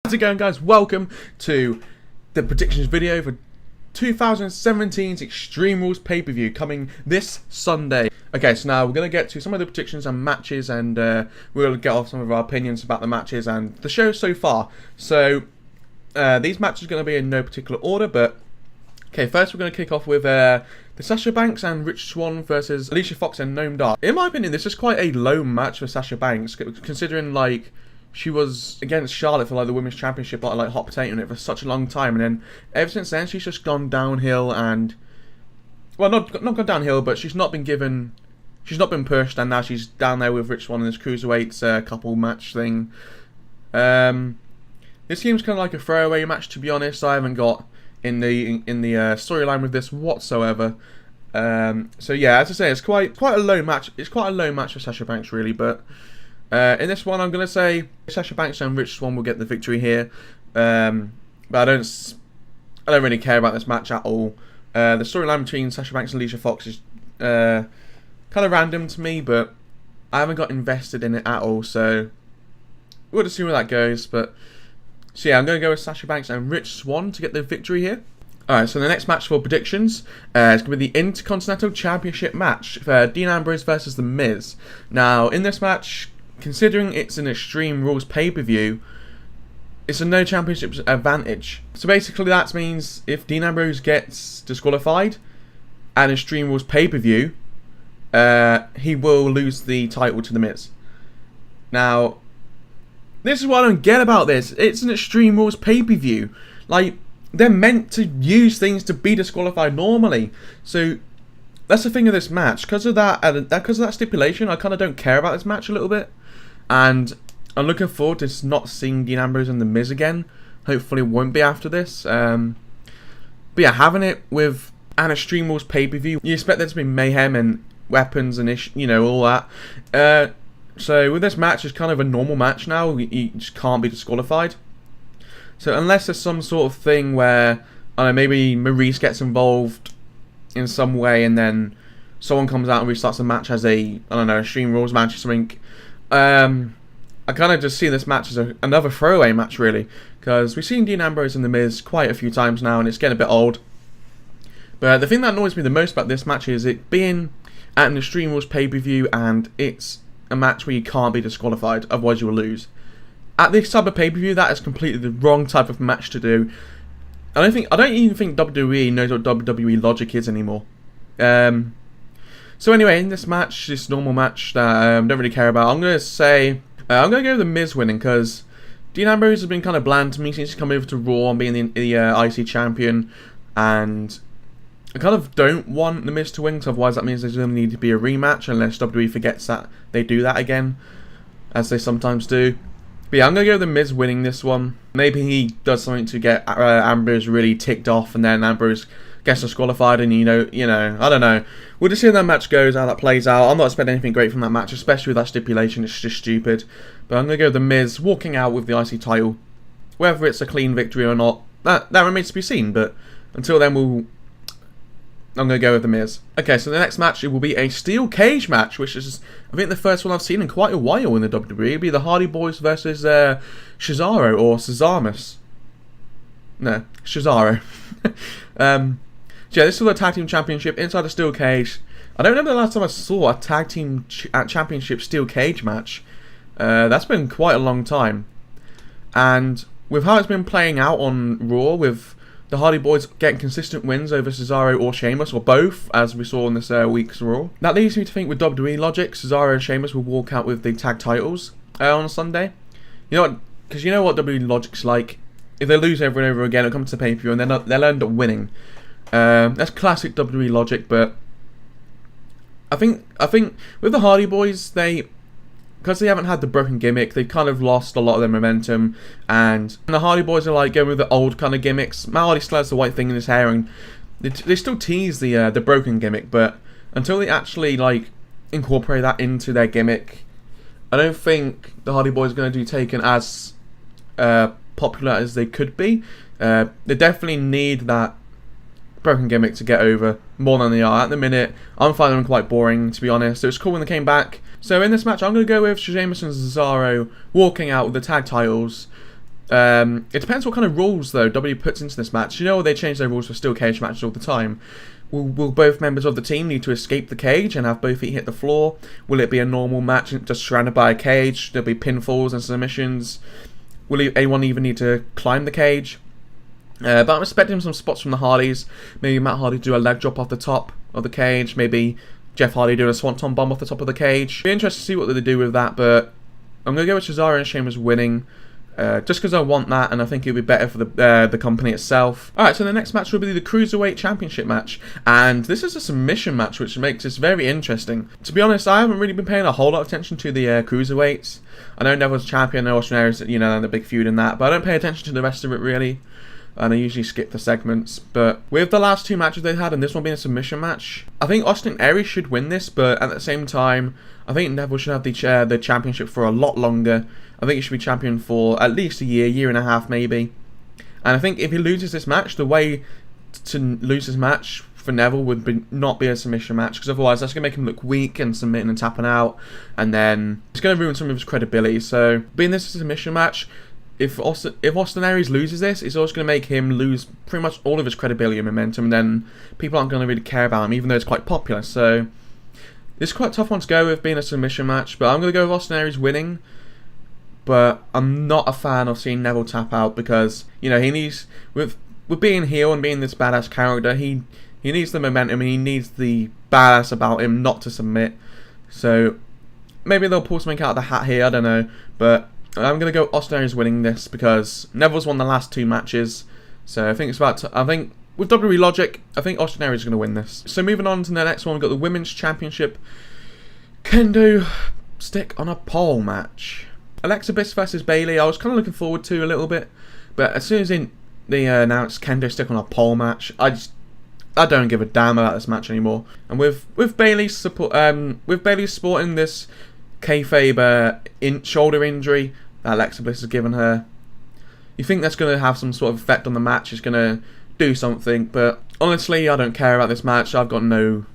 How's it going, guys? Welcome to the predictions video for 2017's Extreme Rules pay-per-view coming this Sunday. Okay, so now we're going to get to some of the predictions and matches, and we're going to get off some of our opinions about the matches and the show so far. So these matches are going to be in no particular order, but okay, first we're going to kick off with the Sasha Banks and Rich Swann versus Alicia Fox and Noam Dar. In my opinion, this is quite a low match for Sasha Banks, considering like she was against Charlotte for like the Women's Championship, like hot potato in it for such a long time, and then ever since then she's just gone downhill, and well, not gone downhill, but she's not been pushed, and now she's down there with Rich Swann in this cruiserweights couple match thing. This seems kind of like a throwaway match, to be honest. I haven't got in the storyline with this whatsoever. So yeah, as I say, it's quite a low match. It's quite a low match for Sasha Banks, really, but. In this one, I'm going to say Sasha Banks and Rich Swann will get the victory here. But I don't really care about this match at all. The storyline between Sasha Banks and Alicia Fox is kind of random to me, but I haven't got invested in it at all. So we'll just see where that goes. But so yeah, I'm going to go with Sasha Banks and Rich Swann to get the victory here. Alright, so the next match for predictions is going to be the Intercontinental Championship match for Dean Ambrose versus The Miz. Now, in this match, considering it's an Extreme Rules pay-per-view, it's a no championships advantage. So basically that means if Dean Ambrose gets disqualified at Extreme Rules pay-per-view, he will lose the title to The Miz. Now, this is what I don't get about this. It's an Extreme Rules pay-per-view. Like, they're meant to use things to be disqualified normally. So that's the thing of this match. Because of that stipulation, I kind of don't care about this match a little bit. And I'm looking forward to not seeing Dean Ambrose and The Miz again. Hopefully it won't be after this. But yeah, having it with an Extreme Rules pay-per-view, you expect there to be mayhem and weapons and all that. So with this match, it's kind of a normal match now. You just can't be disqualified. So unless there's some sort of thing where, I don't know, maybe Maurice gets involved in some way and then someone comes out and restarts the match as a, I don't know, Extreme Rules match or something. I kind of just see this match as another throwaway match, really, because we've seen Dean Ambrose and The Miz quite a few times now, and it's getting a bit old. But the thing that annoys me the most about this match is it being at an Extreme Rules pay-per-view, and it's a match where you can't be disqualified, otherwise you will lose. At this type of pay-per-view, that is completely the wrong type of match to do. I don't even think WWE knows what WWE logic is anymore. So anyway, in this match, this normal match that I don't really care about, I'm going to say, I'm going to go with The Miz winning, because Dean Ambrose has been kind of bland to me since he's come over to Raw and being the IC champion, and I kind of don't want The Miz to win, because otherwise that means there's going to need to be a rematch, unless WWE forgets that they do that again, as they sometimes do. But yeah, I'm going to go with The Miz winning this one. Maybe he does something to get Ambrose really ticked off, and then Ambrose gets disqualified, and I don't know. We'll just see how that match goes, how that plays out. I'm not expecting anything great from that match, especially with that stipulation. It's just stupid. But I'm going to go with The Miz walking out with the IC title. Whether it's a clean victory or not, that remains to be seen. But until then, I'm going to go with The Miz. Okay, so the next match, it will be a steel cage match, which is, I think, the first one I've seen in quite a while in the WWE. It'll be the Hardy Boys versus Cesaro or Cesamus. No, Cesaro. So yeah, this is the Tag Team Championship inside a steel cage. I don't remember the last time I saw a Tag Team Championship steel cage match. That's been quite a long time. And with how it's been playing out on Raw, with the Hardy Boys getting consistent wins over Cesaro or Sheamus, or both, as we saw in this week's Raw, that leads me to think with WWE logic, Cesaro and Sheamus will walk out with the tag titles on Sunday. You know what? Because you know what WWE logic's like. If they lose over and over again, it'll come to the pay-per-view and they'll end up winning. That's classic WWE logic, but I think with the Hardy Boys, because they haven't had the broken gimmick, they've kind of lost a lot of their momentum, and the Hardy Boys are like going with the old kind of gimmicks. Matt Hardy still has the white thing in his hair, and they still tease the broken gimmick, but until they actually like incorporate that into their gimmick, I don't think the Hardy Boys are going to do taken as popular as they could be. They definitely need that broken gimmick to get over more than they are at the minute. I'm finding them quite boring, to be honest. It was cool when they came back. So in this match, I'm going to go with Sheamus and Cesaro walking out with the tag titles. It depends what kind of rules, though, WWE puts into this match. You know, they change their rules for steel cage matches all the time. Will both members of the team need to escape the cage and have both feet hit the floor? Will it be a normal match just surrounded by a cage? There'll be pinfalls and submissions. Will anyone even need to climb the cage? But I'm expecting some spots from the Hardys. Maybe Matt Hardy do a leg drop off the top of the cage. Maybe Jeff Hardy doing a swanton bomb off the top of the cage. Be interested to see what they do with that, but I'm going to go with Cesaro and Sheamus winning. Just because I want that, and I think it would be better for the company itself. Alright, so the next match will be the Cruiserweight Championship match. And this is a submission match, which makes this very interesting. To be honest, I haven't really been paying a whole lot of attention to the Cruiserweights. I know Neville's champion, I know Austin Aries, you know, and the big feud in that, but I don't pay attention to the rest of it, really. And I usually skip the segments. But with the last two matches they've had, and this one being a submission match, I think Austin Aries should win this, but at the same time, I think Neville should have the championship for a lot longer. I think he should be champion for at least a year and a half maybe. And I think if he loses this match, the way to lose this match for Neville would not be a submission match, because otherwise that's going to make him look weak and submitting and tapping out, and then it's going to ruin some of his credibility. So being this a submission match, if Austin Aries loses this, it's also going to make him lose pretty much all of his credibility and momentum, and then people aren't going to really care about him, even though it's quite popular. So this is quite a tough one to go with, being a submission match, but I'm going to go with Austin Aries winning. But I'm not a fan of seeing Neville tap out, because, you know, he needs, with being heel and being this badass character, he needs the momentum and he needs the badass about him not to submit. So maybe they'll pull something out of the hat here, I don't know. But I'm going to go Austin Aries winning this, because Neville's won the last two matches. So I think I think with WWE logic, I think Austin Aries is going to win this. So moving on to the next one, we've got the Women's Championship Kendo Stick on a Pole match. Alexa Bliss versus Bayley, I was kind of looking forward to a little bit, but as soon as they announced Kendo Stick on a Pole match, I don't give a damn about this match anymore. And with Bayley sporting this kayfabe shoulder injury that Alexa Bliss has given her, you think that's going to have some sort of effect on the match? It's going to do something, but honestly, I don't care about this match. I've got no.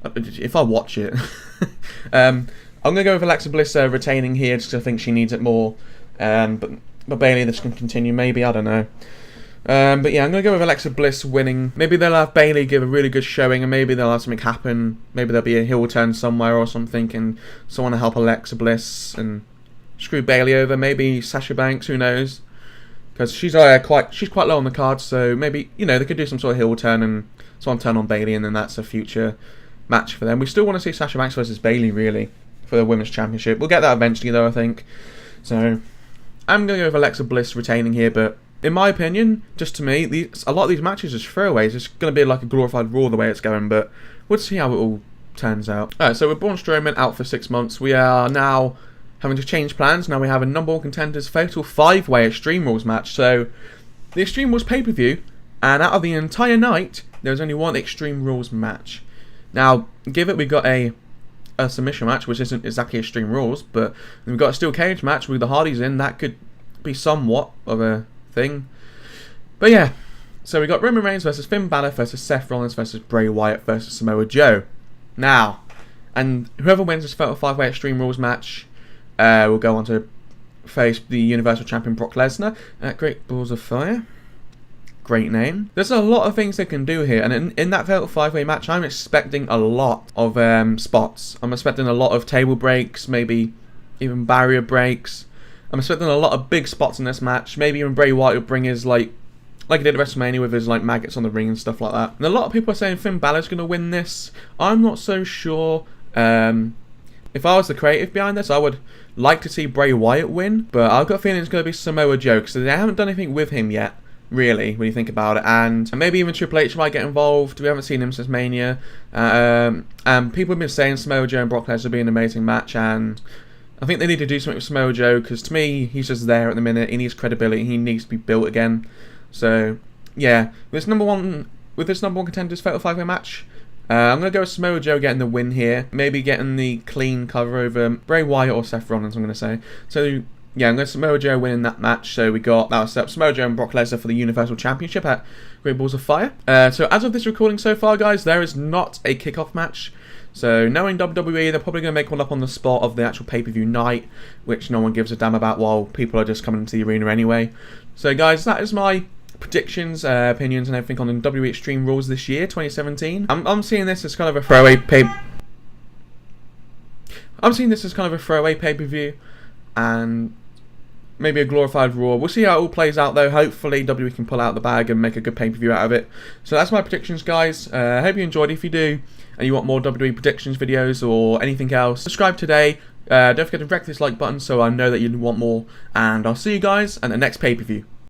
If I watch it. I'm going to go with Alexa Bliss retaining here, just because I think she needs it more. But Bayley, this can continue, maybe, I don't know. But yeah, I'm going to go with Alexa Bliss winning. Maybe they'll have Bayley give a really good showing, and maybe they'll have something happen. Maybe there'll be a heel turn somewhere or something, and someone will help Alexa Bliss and screw Bayley over. Maybe Sasha Banks, who knows? Because she's quite low on the card, so maybe, you know, they could do some sort of heel turn and someone turn on Bayley, and then that's a future match for them. We still want to see Sasha Banks versus Bayley, really, for the Women's Championship. We'll get that eventually, though, I think. So I'm going to go with Alexa Bliss retaining here, but in my opinion, just to me, a lot of these matches are throwaways. It's going to be like a glorified Raw the way it's going, but we'll see how it all turns out. Alright, so with Braun Strowman out for 6 months, we are now having to change plans. Now we have a number one contenders fatal 5-way Extreme Rules match. So the Extreme Rules pay-per-view, and out of the entire night, there was only one Extreme Rules match. Now, give it, we got a submission match, which isn't exactly Extreme Rules, but we've got a steel cage match with the Hardys in. That could be somewhat of a thing. But yeah, so we got Roman Reigns versus Finn Balor versus Seth Rollins versus Bray Wyatt versus Samoa Joe. Now, and whoever wins this Fatal 5-way Extreme Rules match will go on to face the Universal Champion Brock Lesnar at Great Balls of Fire. Great name. There's a lot of things they can do here, and in that Fatal 5-way match, I'm expecting a lot of spots. I'm expecting a lot of table breaks, maybe even barrier breaks. I'm expecting a lot of big spots in this match. Maybe even Bray Wyatt will bring his, like he did at WrestleMania with his maggots on the ring and stuff like that. And a lot of people are saying Finn Balor's going to win this. I'm not so sure. If I was the creative behind this, I would like to see Bray Wyatt win, but I've got a feeling it's going to be Samoa Joe, because they haven't done anything with him yet, really, when you think about it. And maybe even Triple H might get involved. We haven't seen him since Mania. And people have been saying Samoa Joe and Brock Lesnar will be an amazing match, and I think they need to do something with Samoa Joe, because to me, he's just there at the minute. He needs credibility. He needs to be built again. So, yeah, with this number one contenders Fatal 5-way match, I'm going to go with Samoa Joe getting the win here. Maybe getting the clean cover over Bray Wyatt or Seth Rollins, I'm going to say. So, yeah, I'm going to Samoa Joe winning that match. So we got, that was Samoa Joe and Brock Lesnar for the Universal Championship at Great Balls of Fire. So as of this recording so far, guys, there is not a kickoff match. So knowing WWE, they're probably going to make one up on the spot of the actual pay-per-view night, which no one gives a damn about while people are just coming into the arena anyway. So guys, that is my predictions, opinions and everything on the WWE Extreme rules this year, 2017. I'm seeing this as kind of a throwaway pay-per-view and maybe a glorified Raw. We'll see how it all plays out though. Hopefully WWE can pull out the bag and make a good pay-per-view out of it. So that's my predictions, guys. I hope you enjoyed. If you do and you want more WWE predictions videos or anything else, subscribe today. Don't forget to wreck this like button so I know that you want more. And I'll see you guys at the next pay-per-view.